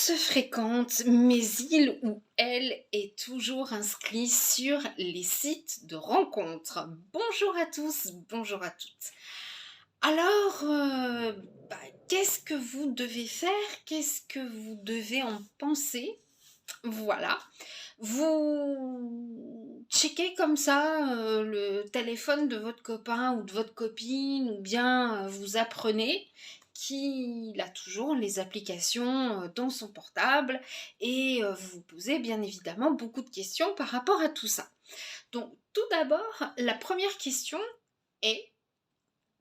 se fréquente, mais il ou elle est toujours inscrit sur les sites de rencontres. Bonjour à tous, bonjour à toutes. Alors, bah, qu'est-ce que vous devez faire? Qu'est-ce que vous devez en penser? Voilà. Vous checkez comme ça le téléphone de votre copain ou de votre copine, ou bien vous apprenez qu'il a toujours les applications dans son portable et vous vous posez bien évidemment beaucoup de questions par rapport à tout ça. Donc tout d'abord, la première question est: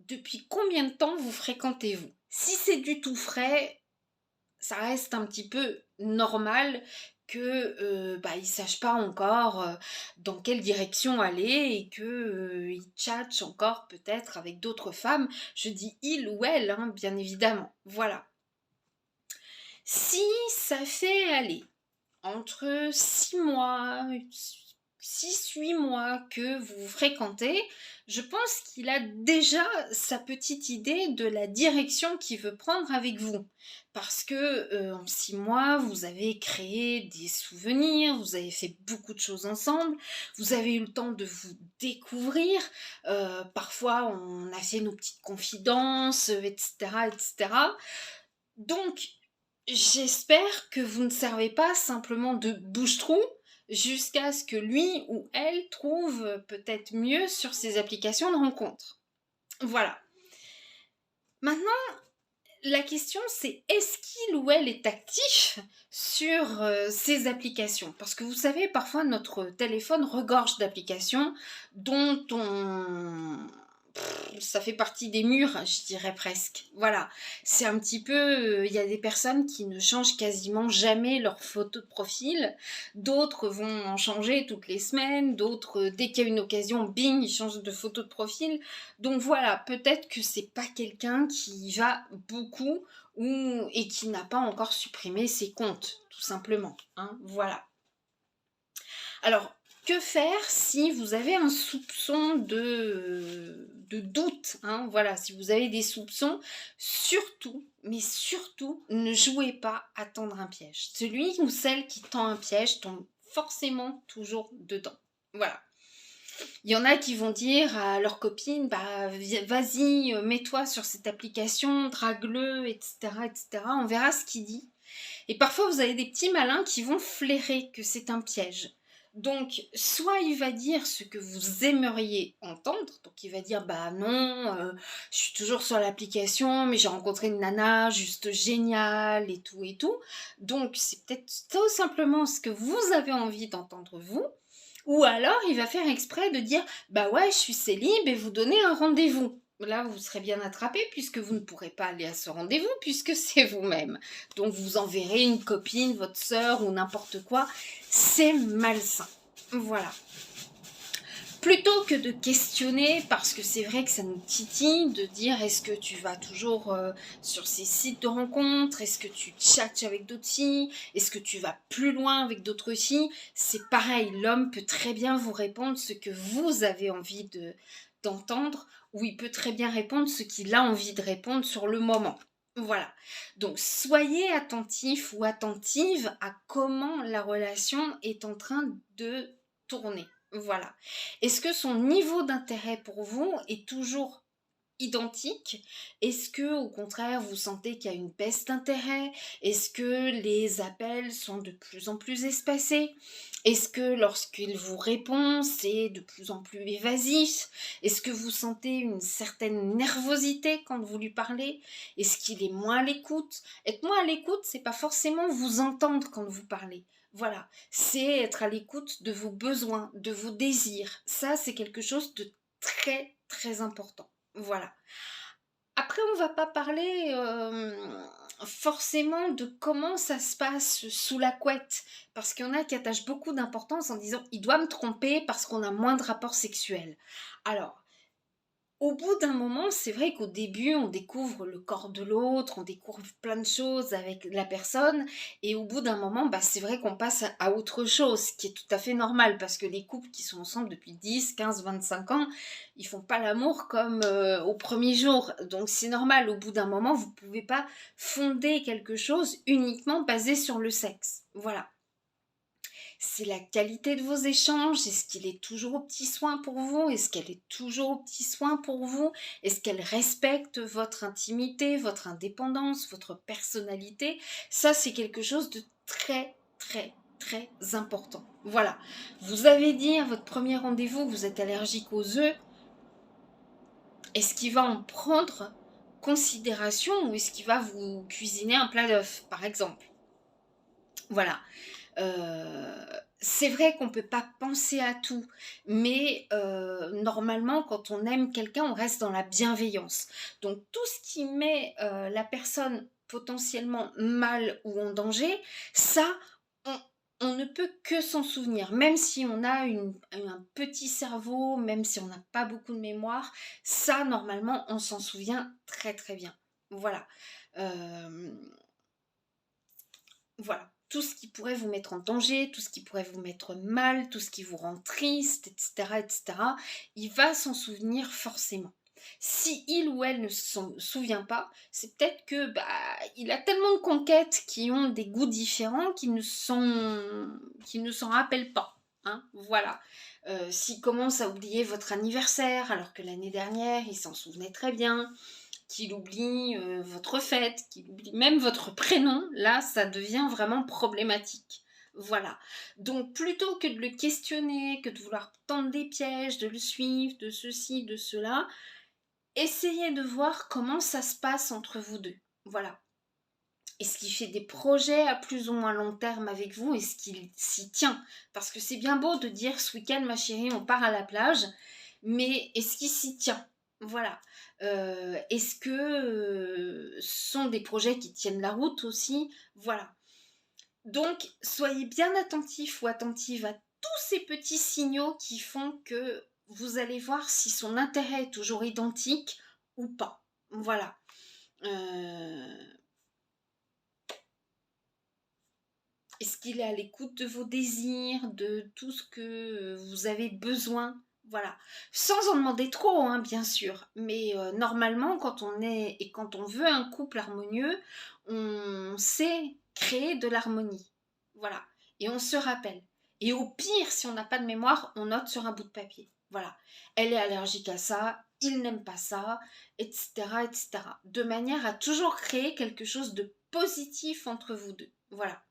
depuis combien de temps vous fréquentez-vous? Si c'est du tout frais, ça reste un petit peu normal que il sache pas encore dans quelle direction aller et que il tchatche encore peut-être avec d'autres femmes. Je dis il ou elle, hein, bien évidemment. Voilà. Si ça fait aller entre 6 mois, 6-8 mois que vous vous fréquentez, je pense qu'il a déjà sa petite idée de la direction qu'il veut prendre avec vous. Parce que en 6 mois, vous avez créé des souvenirs, vous avez fait beaucoup de choses ensemble, vous avez eu le temps de vous découvrir, parfois on a fait nos petites confidences, etc., etc. Donc, j'espère que vous ne servez pas simplement de bouche-trou jusqu'à ce que lui ou elle trouve peut-être mieux sur ces applications de rencontres. Voilà. Maintenant, la question c'est: est-ce qu'il ou elle est actif sur ces applications? Parce que vous savez, parfois notre téléphone regorge d'applications dont ça fait partie des murs, je dirais presque. Voilà, c'est un petit peu... Il y a des personnes qui ne changent quasiment jamais leur photo de profil, d'autres vont en changer toutes les semaines, d'autres, dès qu'il y a une occasion, bing, ils changent de photo de profil. Donc voilà, peut-être que c'est pas quelqu'un qui va beaucoup et qui n'a pas encore supprimé ses comptes, tout simplement. Hein, voilà. Alors, que faire si vous avez un soupçon de doute, hein, voilà, si vous avez des soupçons, surtout, mais surtout, ne jouez pas à tendre un piège. Celui ou celle qui tend un piège tombe forcément toujours dedans. Voilà. Il y en a qui vont dire à leur copine, bah vas-y, mets-toi sur cette application, drague-le, etc., etc. On verra ce qu'il dit. Et parfois, vous avez des petits malins qui vont flairer que c'est un piège. Donc, soit il va dire ce que vous aimeriez entendre, donc il va dire bah non, je suis toujours sur l'application, mais j'ai rencontré une nana juste géniale et tout et tout. Donc, c'est peut-être tout simplement ce que vous avez envie d'entendre vous. Ou alors, il va faire exprès de dire bah ouais, je suis célib et vous donner un rendez-vous. Là, vous serez bien attrapé puisque vous ne pourrez pas aller à ce rendez-vous puisque c'est vous-même. Donc, vous enverrez une copine, votre sœur ou n'importe quoi. C'est malsain. Voilà. Plutôt que de questionner, parce que c'est vrai que ça nous titille de dire est-ce que tu vas toujours sur ces sites de rencontres, est-ce que tu tchatches avec d'autres filles, est-ce que tu vas plus loin avec d'autres filles, c'est pareil, l'homme peut très bien vous répondre ce que vous avez envie d'entendre, ou il peut très bien répondre ce qu'il a envie de répondre sur le moment. Voilà. Donc soyez attentif ou attentive à comment la relation est en train de tourner. Voilà. Est-ce que son niveau d'intérêt pour vous est toujours identique? Est-ce que au contraire vous sentez qu'il y a une baisse d'intérêt? Est-ce que les appels sont de plus en plus espacés? Est-ce que lorsqu'il vous répond, c'est de plus en plus évasif? Est-ce que vous sentez une certaine nervosité quand vous lui parlez? Est-ce qu'il est moins à l'écoute? Être moins à l'écoute, c'est pas forcément vous entendre quand vous parlez. Voilà, c'est être à l'écoute de vos besoins, de vos désirs. Ça, c'est quelque chose de très très important. Voilà. Après, on va pas parler forcément de comment ça se passe sous la couette, parce qu'il y en a qui attachent beaucoup d'importance en disant il doit me tromper parce qu'on a moins de rapports sexuels. Alors, Au bout d'un moment, c'est vrai qu'au début, on découvre le corps de l'autre, on découvre plein de choses avec la personne, et au bout d'un moment, bah, c'est vrai qu'on passe à autre chose, ce qui est tout à fait normal, parce que les couples qui sont ensemble depuis 10, 15, 25 ans, ils font pas l'amour comme au premier jour. Donc c'est normal, au bout d'un moment, vous pouvez pas fonder quelque chose uniquement basé sur le sexe. Voilà. C'est la qualité de vos échanges. Est-ce qu'il est toujours au petit soin pour vous? Est-ce qu'elle est toujours au petit soin pour vous? Est-ce qu'elle respecte votre intimité, votre indépendance, votre personnalité? Ça, c'est quelque chose de très, très, très important. Voilà. Vous avez dit à votre premier rendez-vous que vous êtes allergique aux œufs. Est-ce qu'il va en prendre considération ou est-ce qu'il va vous cuisiner un plat d'œufs, par exemple? Voilà. Euh, c'est vrai qu'on ne peut pas penser à tout, mais normalement, quand on aime quelqu'un, on reste dans la bienveillance. Donc tout ce qui met la personne potentiellement mal ou en danger, ça, on, on ne peut que s'en souvenir. Même si on a un petit cerveau, même si on n'a pas beaucoup de mémoire, ça, normalement, on s'en souvient très très bien. Voilà. Euh, voilà, tout ce qui pourrait vous mettre en danger, tout ce qui pourrait vous mettre mal, tout ce qui vous rend triste, etc., etc., il va s'en souvenir forcément. Si il ou elle ne s'en souvient pas, c'est peut-être que bah, il a tellement de conquêtes qui ont des goûts différents qu'il ne s'en rappelle pas. Hein, voilà. S'il commence à oublier votre anniversaire alors que l'année dernière il s'en souvenait très bien, qu'il oublie votre fête, qu'il oublie même votre prénom, là, ça devient vraiment problématique. Voilà. Donc, plutôt que de le questionner, que de vouloir tendre des pièges, de le suivre, de ceci, de cela, essayez de voir comment ça se passe entre vous deux. Voilà. Est-ce qu'il fait des projets à plus ou moins long terme avec vous? Est-ce qu'il s'y tient? Parce que c'est bien beau de dire ce week-end, ma chérie, on part à la plage, mais est-ce qu'il s'y tient? Voilà. Est-ce que ce sont des projets qui tiennent la route aussi? Voilà. Donc, soyez bien attentifs ou attentives à tous ces petits signaux qui font que vous allez voir si son intérêt est toujours identique ou pas. Voilà. Euh, Est-ce qu'il est à l'écoute de vos désirs, de tout ce que vous avez besoin? Voilà. Sans en demander trop, hein, bien sûr. Mais normalement, quand on est et quand on veut un couple harmonieux, on sait créer de l'harmonie. Voilà. Et on se rappelle. Et au pire, si on n'a pas de mémoire, on note sur un bout de papier. Voilà. Elle est allergique à ça, il n'aime pas ça, etc., etc. De manière à toujours créer quelque chose de positif entre vous deux. Voilà.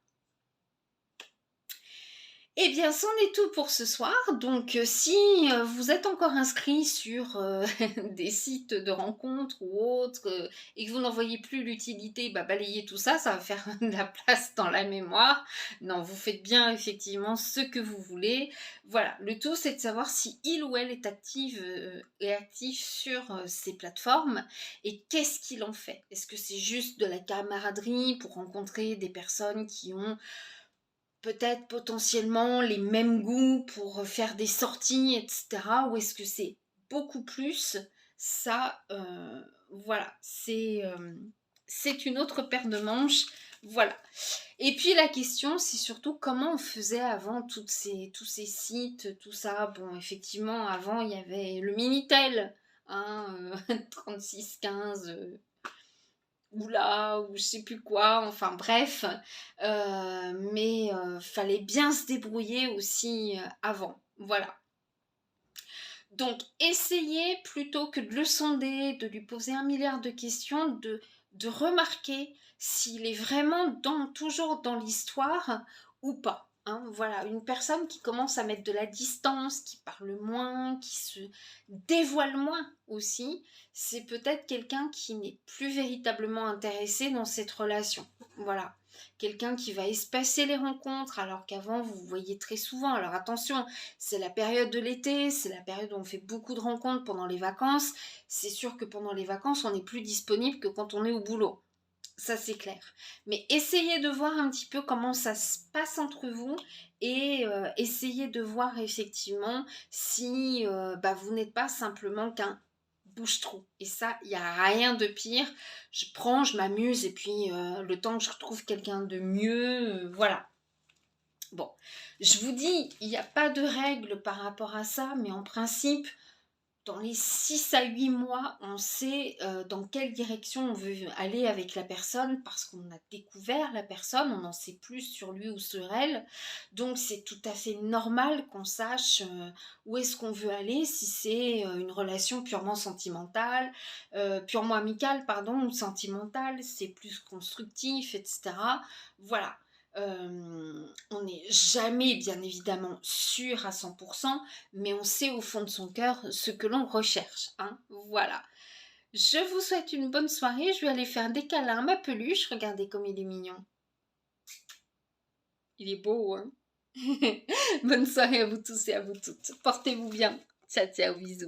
Eh bien, c'en est tout pour ce soir. Donc, si vous êtes encore inscrit sur des sites de rencontres ou autres et que vous n'en voyez plus l'utilité, bah, balayez tout ça, ça va faire de la place dans la mémoire. Non, vous faites bien effectivement ce que vous voulez. Voilà, le tout c'est de savoir si il ou elle est actif sur ces plateformes et qu'est-ce qu'il en fait. Est-ce que c'est juste de la camaraderie pour rencontrer des personnes qui ont peut-être potentiellement les mêmes goûts pour faire des sorties, etc. Ou est-ce que c'est beaucoup plus? Ça, voilà, c'est une autre paire de manches. Voilà. Et puis la question, c'est surtout comment on faisait avant tous ces sites, tout ça. Bon, effectivement, avant, il y avait le Minitel, hein, 3615, Oula, ou je sais plus quoi, enfin bref, mais fallait bien se débrouiller aussi avant, voilà. Donc essayez plutôt que de le sonder, de lui poser un milliard de questions, de remarquer s'il est vraiment toujours dans l'histoire ou pas. Hein. Voilà, une personne qui commence à mettre de la distance, qui parle moins, qui se dévoile moins aussi, c'est peut-être quelqu'un qui n'est plus véritablement intéressé dans cette relation. Voilà. Quelqu'un qui va espacer les rencontres alors qu'avant vous voyez très souvent. Alors attention, c'est la période de l'été, c'est la période où on fait beaucoup de rencontres pendant les vacances. C'est sûr que pendant les vacances, on est plus disponible que quand on est au boulot. Ça, c'est clair. Mais essayez de voir un petit peu comment ça se passe entre vous et essayez de voir effectivement si bah, vous n'êtes pas simplement qu'un bouge trop. Et ça, il n'y a rien de pire. Je prends, je m'amuse, et puis le temps que je retrouve quelqu'un de mieux, voilà. Bon, je vous dis, il n'y a pas de règle par rapport à ça, mais en principe, dans les 6 à 8 mois, on sait dans quelle direction on veut aller avec la personne parce qu'on a découvert la personne, on en sait plus sur lui ou sur elle. Donc c'est tout à fait normal qu'on sache où est-ce qu'on veut aller, si c'est une relation purement sentimentale, purement amicale, pardon, ou sentimentale, c'est plus constructif, etc. Voilà. On n'est jamais bien évidemment sûr à 100%, mais on sait au fond de son cœur ce que l'on recherche, hein, voilà. Je vous souhaite une bonne soirée, je vais aller faire des câlins à ma peluche, regardez comme il est mignon. Il est beau, hein. Bonne soirée à vous tous et à vous toutes, portez-vous bien, ciao ciao, bisous.